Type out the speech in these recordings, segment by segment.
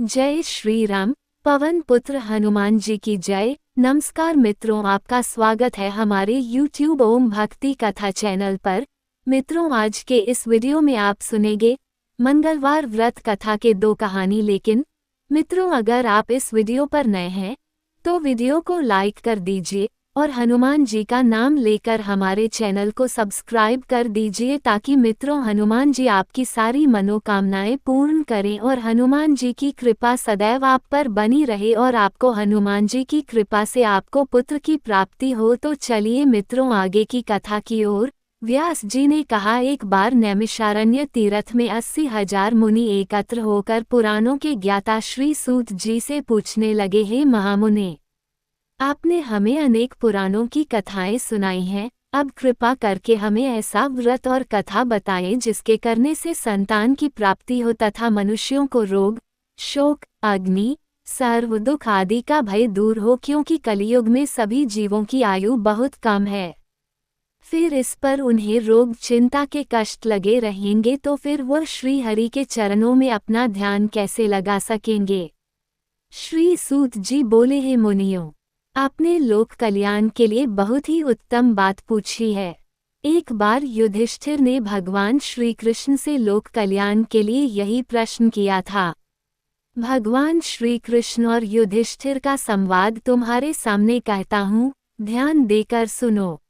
जय श्री राम। पवन पुत्र हनुमान जी की जय। नमस्कार मित्रों, आपका स्वागत है हमारे YouTube ओम भक्ति कथा चैनल पर। मित्रों, आज के इस वीडियो में आप सुनेंगे मंगलवार व्रत कथा के 2 कहानी। लेकिन मित्रों, अगर आप इस वीडियो पर नए हैं तो वीडियो को लाइक कर दीजिए और हनुमान जी का नाम लेकर हमारे चैनल को सब्सक्राइब कर दीजिए, ताकि मित्रों हनुमान जी आपकी सारी मनोकामनाएं पूर्ण करें और हनुमान जी की कृपा सदैव आप पर बनी रहे और आपको हनुमान जी की कृपा से आपको पुत्र की प्राप्ति हो। तो चलिए मित्रों, आगे की कथा की ओर। व्यास जी ने कहा, एक बार नैमिषारण्य तीर्थ में 80,000 मुनि एकत्र होकर पुराणों के ज्ञाता श्री सूत जी से पूछने लगे, हे महामुने, आपने हमें अनेक पुराणों की कथाएं सुनाई हैं, अब कृपा करके हमें ऐसा व्रत और कथा बताएं जिसके करने से संतान की प्राप्ति हो तथा मनुष्यों को रोग, शोक, अग्नि, सर्व दुख आदि का भय दूर हो, क्योंकि कलियुग में सभी जीवों की आयु बहुत कम है। फिर इस पर उन्हें रोग चिंता के कष्ट लगे रहेंगे तो फिर वह श्री हरि के चरणों में अपना ध्यान कैसे लगा सकेंगे। श्री सूत जी बोले, हे मुनियों, आपने लोक कल्याण के लिए बहुत ही उत्तम बात पूछी है। एक बार युधिष्ठिर ने भगवान श्री कृष्ण से लोक कल्याण के लिए यही प्रश्न किया था। भगवान श्री कृष्ण और युधिष्ठिर का संवाद तुम्हारे सामने कहता हूँ, ध्यान देकर सुनो।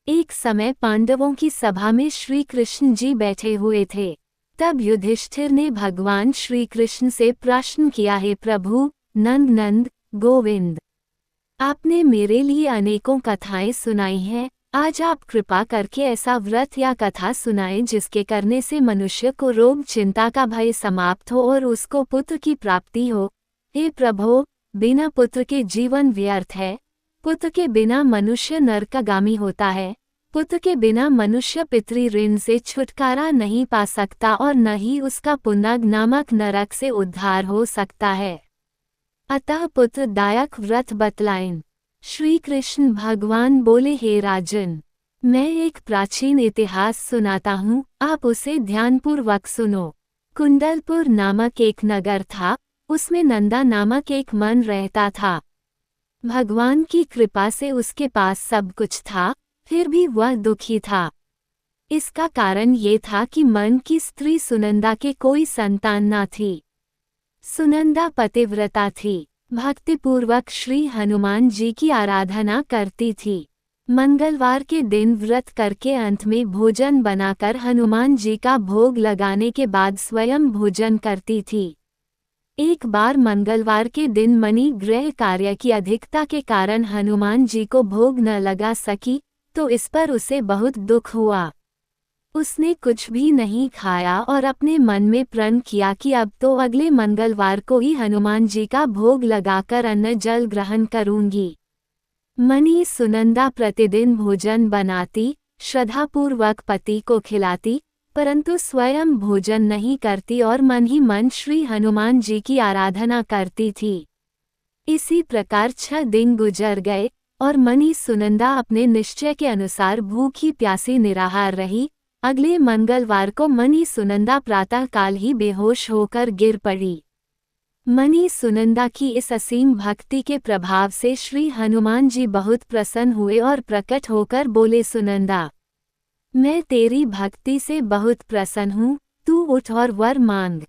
एक समय पांडवों की सभा में श्री कृष्ण जी बैठे हुए थे। तब युधिष्ठिर ने भगवान श्री कृष्ण से प्रश्न किया, हे प्रभु नंद गोविंद, आपने मेरे लिए अनेकों कथाएं सुनाई हैं, आज आप कृपा करके ऐसा व्रत या कथा सुनाएं जिसके करने से मनुष्य को रोग चिंता का भय समाप्त हो और उसको पुत्र की प्राप्ति हो। हे प्रभु, बिना पुत्र के जीवन व्यर्थ है। पुत्र के बिना मनुष्य नरकगामी होता है। पुत्र के बिना मनुष्य पितृ ऋण से छुटकारा नहीं पा सकता और न ही उसका पुनग नामक नरक से उद्धार हो सकता है। अतः पुत्रदायक व्रत बतलाएं। श्री कृष्ण भगवान बोले, हे राजन, मैं एक प्राचीन इतिहास सुनाता हूँ, आप उसे ध्यानपूर्वक सुनो। कुंडलपुर नामक एक नगर था, उसमें नंदा नामक एक मन रहता था। भगवान की कृपा से उसके पास सब कुछ था, फिर भी वह दुखी था। इसका कारण ये था कि मन की स्त्री सुनंदा के कोई संतान न थी। सुनंदा पतिव्रता थी, भक्तिपूर्वक श्री हनुमान जी की आराधना करती थी। मंगलवार के दिन व्रत करके अंत में भोजन बनाकर हनुमान जी का भोग लगाने के बाद स्वयं भोजन करती थी। एक बार मंगलवार के दिन मणि गृह कार्य की अधिकता के कारण हनुमान जी को भोग न लगा सकी, तो इस पर उसे बहुत दुख हुआ। उसने कुछ भी नहीं खाया और अपने मन में प्रण किया कि अब तो अगले मंगलवार को ही हनुमान जी का भोग लगाकर अन्न जल ग्रहण करूंगी। मणि सुनंदा प्रतिदिन भोजन बनाती, श्रद्धापूर्वक पति को खिलाती, परंतु स्वयं भोजन नहीं करती और मन ही मन श्री हनुमान जी की आराधना करती थी। इसी प्रकार 6 दिन गुजर गए और मणि सुनंदा अपने निश्चय के अनुसार भूखी प्यासी निराहार रही। अगले मंगलवार को मणि सुनंदा प्रातः काल ही बेहोश होकर गिर पड़ी। मणि सुनंदा की इस असीम भक्ति के प्रभाव से श्री हनुमान जी बहुत प्रसन्न हुए और प्रकट होकर बोले, सुनंदा, मैं तेरी भक्ति से बहुत प्रसन्न हूँ, तू उठ और वर मांग।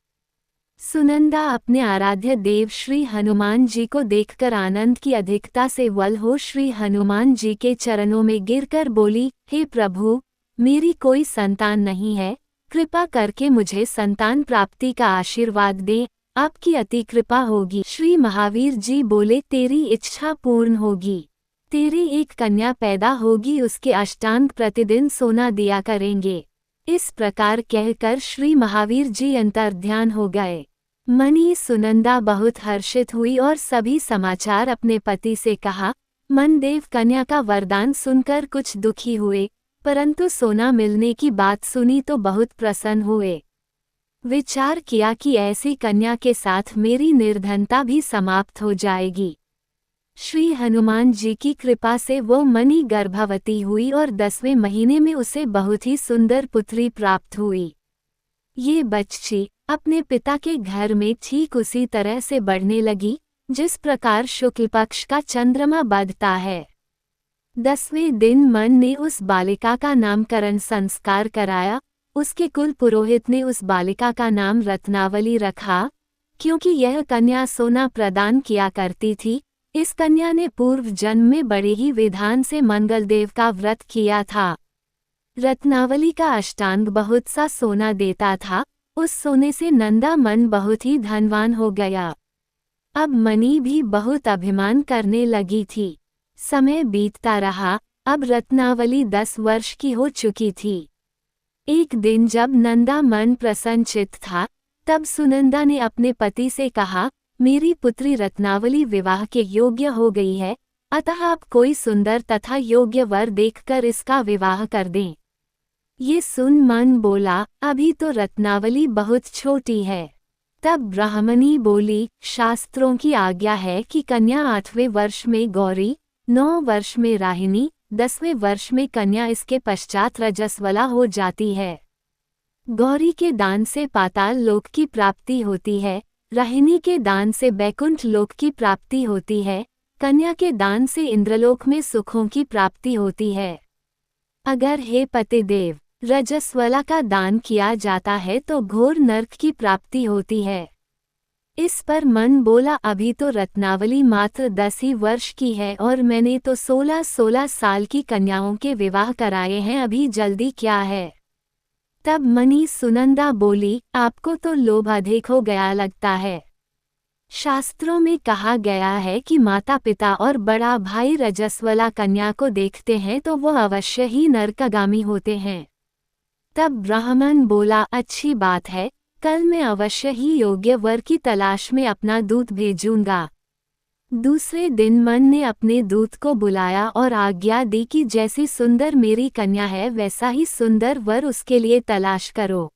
सुनंदा अपने आराध्य देव श्री हनुमान जी को देखकर आनंद की अधिकता से वल हो श्री हनुमान जी के चरणों में गिरकर बोली, हे प्रभु, मेरी कोई संतान नहीं है, कृपा करके मुझे संतान प्राप्ति का आशीर्वाद दे, आपकी अति कृपा होगी। श्री महावीर जी बोले, तेरी इच्छा पूर्ण होगी, तेरी एक कन्या पैदा होगी, उसके अष्टांग प्रतिदिन सोना दिया करेंगे। इस प्रकार कहकर श्री महावीर जी अंतर्ध्यान हो गए। मणि सुनंदा बहुत हर्षित हुई और सभी समाचार अपने पति से कहा। मनदेव कन्या का वरदान सुनकर कुछ दुखी हुए, परंतु सोना मिलने की बात सुनी तो बहुत प्रसन्न हुए। विचार किया कि ऐसी कन्या के साथ मेरी निर्धनता भी समाप्त हो जाएगी। श्री हनुमान जी की कृपा से वो मणि गर्भवती हुई और 10वें महीने में उसे बहुत ही सुंदर पुत्री प्राप्त हुई। ये बच्ची अपने पिता के घर में ठीक उसी तरह से बढ़ने लगी जिस प्रकार शुक्ल पक्ष का चंद्रमा बढ़ता है। 10वें दिन मन ने उस बालिका का नामकरण संस्कार कराया। उसके कुल पुरोहित ने उस बालिका का नाम रत्नावली रखा, क्योंकि यह कन्या सोना प्रदान किया करती थी। इस कन्या ने पूर्व जन्म में बड़े ही विधान से मंगलदेव का व्रत किया था। रत्नावली का अष्टांग बहुत सा सोना देता था। उस सोने से नंदा मन बहुत ही धनवान हो गया। अब मनी भी बहुत अभिमान करने लगी थी। समय बीतता रहा। अब रत्नावली 10 वर्ष की हो चुकी थी। एक दिन जब नंदा मन प्रसन्नचित्त था, तब सुनंदा ने अपने पति से कहा, मेरी पुत्री रत्नावली विवाह के योग्य हो गई है, अतः आप कोई सुंदर तथा योग्य वर देखकर इसका विवाह कर दें। ये सुन मन बोला, अभी तो रत्नावली बहुत छोटी है। तब ब्राह्मणी बोली, शास्त्रों की आज्ञा है कि कन्या 8वें वर्ष में गौरी, 9 वर्ष में राहिनी, 10वें वर्ष में कन्या, इसके पश्चात रजस्वला हो जाती है। गौरी के दान से पाताल लोक की प्राप्ति होती है, राहिनी के दान से बैकुंठ लोक की प्राप्ति होती है, कन्या के दान से इंद्रलोक में सुखों की प्राप्ति होती है। अगर हे पतिदेव रजस्वला का दान किया जाता है तो घोर नरक की प्राप्ति होती है। इस पर मन बोला, अभी तो रत्नावली मात्र 10 ही वर्ष की है और मैंने तो 16-16 साल की कन्याओं के विवाह कराए हैं, अभी जल्दी क्या है। तब मनी सुनंदा बोली, आपको तो लोभ अधिक हो गया लगता है। शास्त्रों में कहा गया है कि माता पिता और बड़ा भाई रजस्वला कन्या को देखते हैं तो वह अवश्य ही नरकगामी होते हैं। तब ब्राह्मण बोला, अच्छी बात है, कल मैं अवश्य ही योग्य वर की तलाश में अपना दूत भेजूंगा। दूसरे दिन मन ने अपने दूत को बुलाया और आज्ञा दी कि जैसी सुंदर मेरी कन्या है वैसा ही सुंदर वर उसके लिए तलाश करो।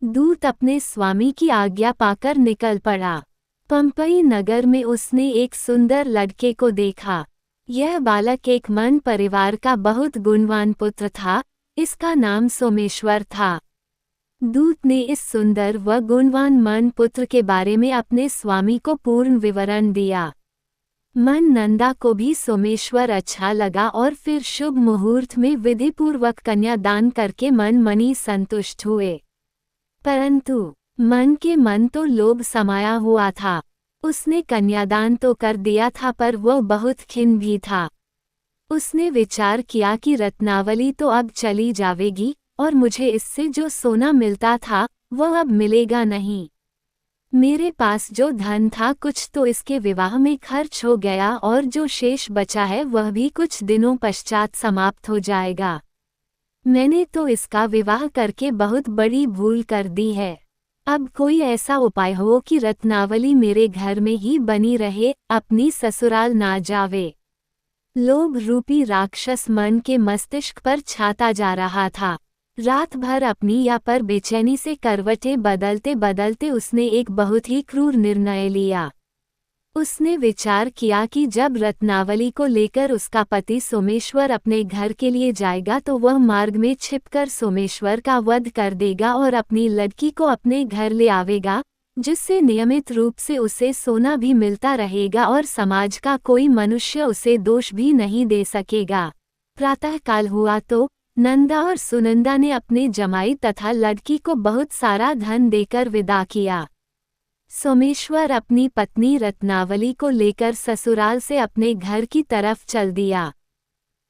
दूत अपने स्वामी की आज्ञा पाकर निकल पड़ा। पंपई नगर में उसने एक सुंदर लड़के को देखा। यह बालक एक मन परिवार का बहुत गुणवान पुत्र था। इसका नाम सोमेश्वर था। दूत ने इस सुंदर व गुणवान मन पुत्र के बारे में अपने स्वामी को पूर्ण विवरण दिया। मन नंदा को भी सोमेश्वर अच्छा लगा और फिर शुभ मुहूर्त में विधिपूर्वक कन्यादान करके मन मनी संतुष्ट हुए। परंतु मन के मन तो लोभ समाया हुआ था। उसने कन्यादान तो कर दिया था पर वह बहुत खिन्न भी था। उसने विचार किया कि रत्नावली तो अब चली जावेगी और मुझे इससे जो सोना मिलता था वह अब मिलेगा नहीं। मेरे पास जो धन था कुछ तो इसके विवाह में खर्च हो गया और जो शेष बचा है वह भी कुछ दिनों पश्चात समाप्त हो जाएगा। मैंने तो इसका विवाह करके बहुत बड़ी भूल कर दी है। अब कोई ऐसा उपाय हो कि रत्नावली मेरे घर में ही बनी रहे, अपनी ससुराल ना जावे। लोभ रूपी राक्षस मन के मस्तिष्क पर छाता जा रहा था। रात भर अपनी या पर बेचैनी से करवटें बदलते बदलते उसने एक बहुत ही क्रूर निर्णय लिया। उसने विचार किया कि जब रत्नावली को लेकर उसका पति सोमेश्वर अपने घर के लिए जाएगा तो वह मार्ग में छिपकर सोमेश्वर का वध कर देगा और अपनी लड़की को अपने घर ले आवेगा, जिससे नियमित रूप से उसे सोना भी मिलता रहेगा और समाज का कोई मनुष्य उसे दोष भी नहीं दे सकेगा। प्रातःकाल हुआ तो नंदा और सुनंदा ने अपने जमाई तथा लड़की को बहुत सारा धन देकर विदा किया। सोमेश्वर अपनी पत्नी रत्नावली को लेकर ससुराल से अपने घर की तरफ चल दिया।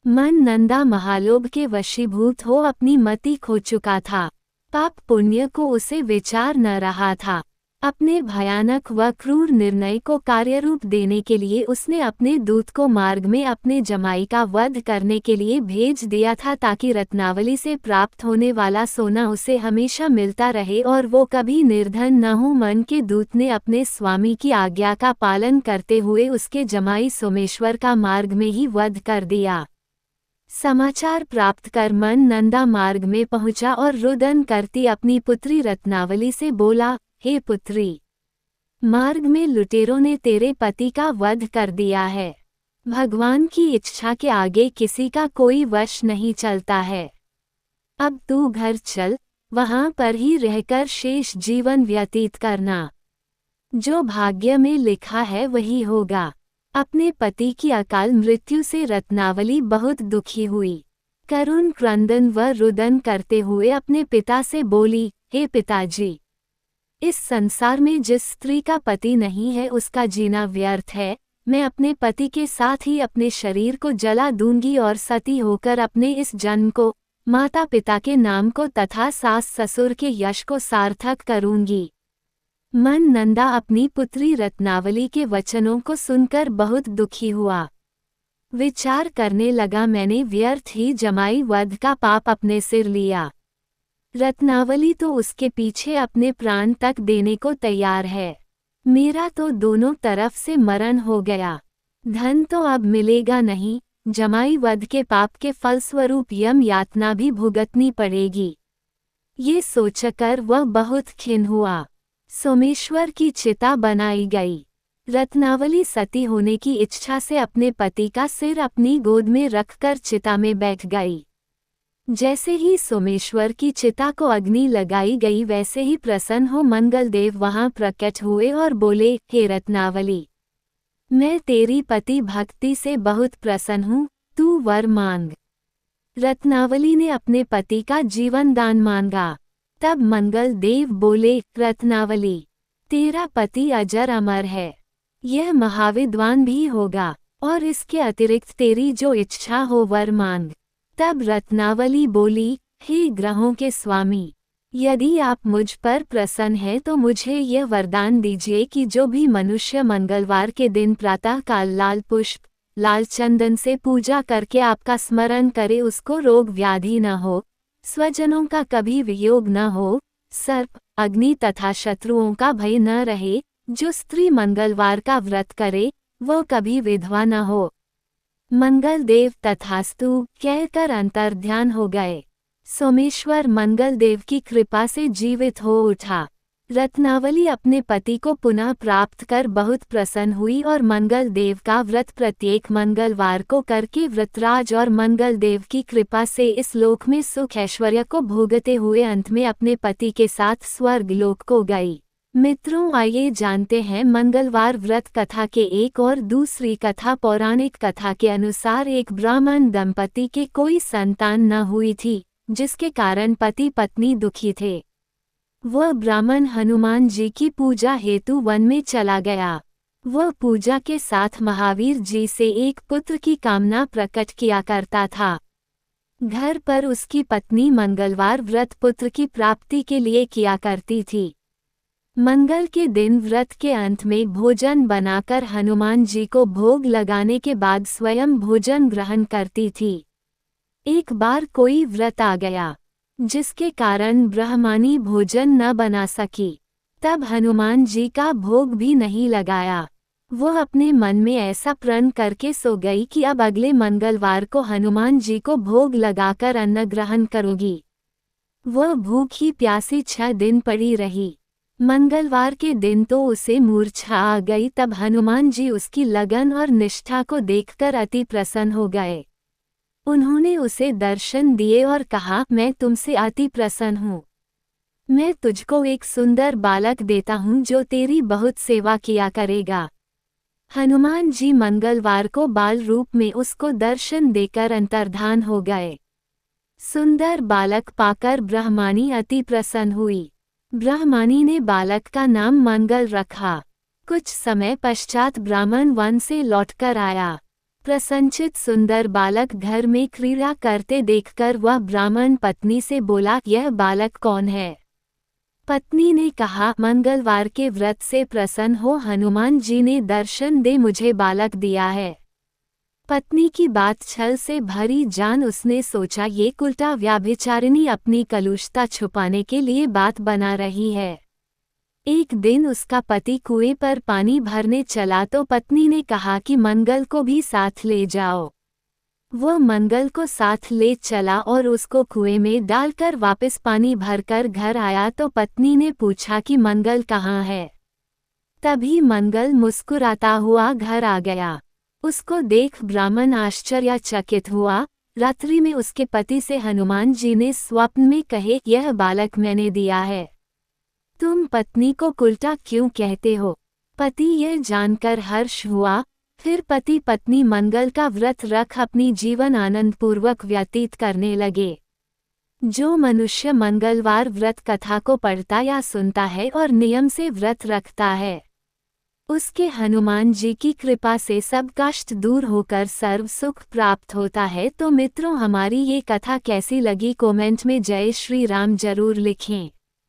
मन नंदा महालोभ के वशीभूत हो अपनी मति खो चुका था। पाप पुण्य को उसे विचार न रहा था। अपने भयानक व क्रूर निर्णय को कार्यरूप देने के लिए उसने अपने दूत को मार्ग में अपने जमाई का वध करने के लिए भेज दिया था, ताकि रत्नावली से प्राप्त होने वाला सोना उसे हमेशा मिलता रहे और वो कभी निर्धन न हो। मन के दूत ने अपने स्वामी की आज्ञा का पालन करते हुए उसके जमाई सोमेश्वर का मार्ग में ही वध कर दिया। समाचार प्राप्त कर मन नंदा मार्ग में पहुंचा और रुदन करती अपनी पुत्री रत्नावली से बोला, हे पुत्री, मार्ग में लुटेरों ने तेरे पति का वध कर दिया है। भगवान की इच्छा के आगे किसी का कोई वश नहीं चलता है। अब तू घर चल, वहां पर ही रहकर शेष जीवन व्यतीत करना। जो भाग्य में लिखा है वही होगा। अपने पति की अकाल मृत्यु से रत्नावली बहुत दुखी हुई। करुण क्रंदन व रुदन करते हुए अपने पिता से बोली, हे पिताजी, इस संसार में जिस स्त्री का पति नहीं है उसका जीना व्यर्थ है। मैं अपने पति के साथ ही अपने शरीर को जला दूंगी और सती होकर अपने इस जन्म को, माता पिता के नाम को तथा सास ससुर के यश को सार्थक करूंगी। मन नंदा अपनी पुत्री रत्नावली के वचनों को सुनकर बहुत दुखी हुआ। विचार करने लगा, मैंने व्यर्थ ही जमाई वध का पाप अपने सिर लिया। रत्नावली तो उसके पीछे अपने प्राण तक देने को तैयार है। मेरा तो दोनों तरफ से मरण हो गया। धन तो अब मिलेगा नहीं, जमाई वध के पाप के फलस्वरूप यम यातना भी भुगतनी पड़ेगी। ये सोचकर वह बहुत खिन्न हुआ। सोमेश्वर की चिता बनाई गई। रत्नावली सती होने की इच्छा से अपने पति का सिर अपनी गोद में रखकर चिता में बैठ गई। जैसे ही सोमेश्वर की चिता को अग्नि लगाई गई वैसे ही प्रसन्न हो मंगलदेव वहां प्रकट हुए और बोले, हे रत्नावली, मैं तेरी पति भक्ति से बहुत प्रसन्न हूँ, तू वर मांग। रत्नावली ने अपने पति का जीवन दान मांगा। तब मंगलदेव बोले, रत्नावली, तेरा पति अजर अमर है, यह महाविद्वान भी होगा, और इसके अतिरिक्त तेरी जो इच्छा हो वर मांग। तब रत्नावली बोली, हे ग्रहों के स्वामी, यदि आप मुझ पर प्रसन्न हैं तो मुझे यह वरदान दीजिए कि जो भी मनुष्य मंगलवार के दिन प्रातः काल लाल पुष्प, लाल चंदन से पूजा करके आपका स्मरण करे उसको रोग व्याधि न हो, स्वजनों का कभी वियोग न हो, सर्प, अग्नि तथा शत्रुओं का भय न रहे। जो स्त्री मंगलवार का व्रत करे वो कभी विधवा न हो। मंगलदेव तथास्तु कहकर अंतर्ध्यान हो गए। सोमेश्वर मंगलदेव की कृपा से जीवित हो उठा। रत्नावली अपने पति को पुनः प्राप्त कर बहुत प्रसन्न हुई और मंगलदेव का व्रत प्रत्येक मंगलवार को करके व्रतराज और मंगलदेव की कृपा से इस लोक में सुख ऐश्वर्य को भोगते हुए अंत में अपने पति के साथ स्वर्ग लोक को गई। मित्रों, आइए जानते हैं मंगलवार व्रत कथा के एक और दूसरी कथा। पौराणिक कथा के अनुसार एक ब्राह्मण दंपति के कोई संतान न हुई थी, जिसके कारण पति पत्नी दुखी थे। वह ब्राह्मण हनुमान जी की पूजा हेतु वन में चला गया। वह पूजा के साथ महावीर जी से एक पुत्र की कामना प्रकट किया करता था। घर पर उसकी पत्नी मंगलवार व्रत पुत्र की प्राप्ति के लिए किया करती थी। मंगल के दिन व्रत के अंत में भोजन बनाकर हनुमान जी को भोग लगाने के बाद स्वयं भोजन ग्रहण करती थी। एक बार कोई व्रत आ गया जिसके कारण ब्राह्मणी भोजन न बना सकी। तब हनुमान जी का भोग भी नहीं लगाया। वह अपने मन में ऐसा प्रण करके सो गई कि अब अगले मंगलवार को हनुमान जी को भोग लगाकर अन्न ग्रहण करूंगी। वह भूखी प्यासी 6 दिन पड़ी रही। मंगलवार के दिन तो उसे मूर्छा आ गई। तब हनुमान जी उसकी लगन और निष्ठा को देखकर अति प्रसन्न हो गए। उन्होंने उसे दर्शन दिए और कहा, मैं तुमसे अति प्रसन्न हूँ। मैं तुझको एक सुंदर बालक देता हूँ जो तेरी बहुत सेवा किया करेगा। हनुमान जी मंगलवार को बाल रूप में उसको दर्शन देकर अंतर्धान हो गए। सुंदर बालक पाकर ब्राह्मणी अति प्रसन्न हुई। ब्राह्मणी ने बालक का नाम मंगल रखा। कुछ समय पश्चात ब्राह्मण वन से लौटकर आया। प्रसन्नचित सुंदर बालक घर में क्रीड़ा करते देखकर वह ब्राह्मण पत्नी से बोला, यह बालक कौन है? पत्नी ने कहा, मंगलवार के व्रत से प्रसन्न हो हनुमान जी ने दर्शन दे मुझे बालक दिया है। पत्नी की बात छल से भरी जान उसने सोचा, ये कुलटा व्याभिचारिणी अपनी कलुषता छुपाने के लिए बात बना रही है। एक दिन उसका पति कुएं पर पानी भरने चला तो पत्नी ने कहा कि मंगल को भी साथ ले जाओ। वह मंगल को साथ ले चला और उसको कुएं में डालकर वापस पानी भरकर घर आया तो पत्नी ने पूछा कि मंगल कहाँ है। तभी मंगल मुस्कुराता हुआ घर आ गया। उसको देख ब्राह्मण आश्चर्यचकित हुआ। रात्रि में उसके पति से हनुमान जी ने स्वप्न में कहे, यह बालक मैंने दिया है। तुम पत्नी को उल्टा क्यों कहते हो? पति यह जानकर हर्ष हुआ। फिर पति पत्नी मंगल का व्रत रख अपनी जीवन आनंदपूर्वक व्यतीत करने लगे। जो मनुष्य मंगलवार व्रत कथा को पढ़ता या सुनता है और नियम से व्रत रखता है, उसके हनुमान जी की कृपा से सब कष्ट दूर होकर सर्व सुख प्राप्त होता है। तो मित्रों, हमारी ये कथा कैसी लगी कमेंट में जय श्री राम जरूर लिखें।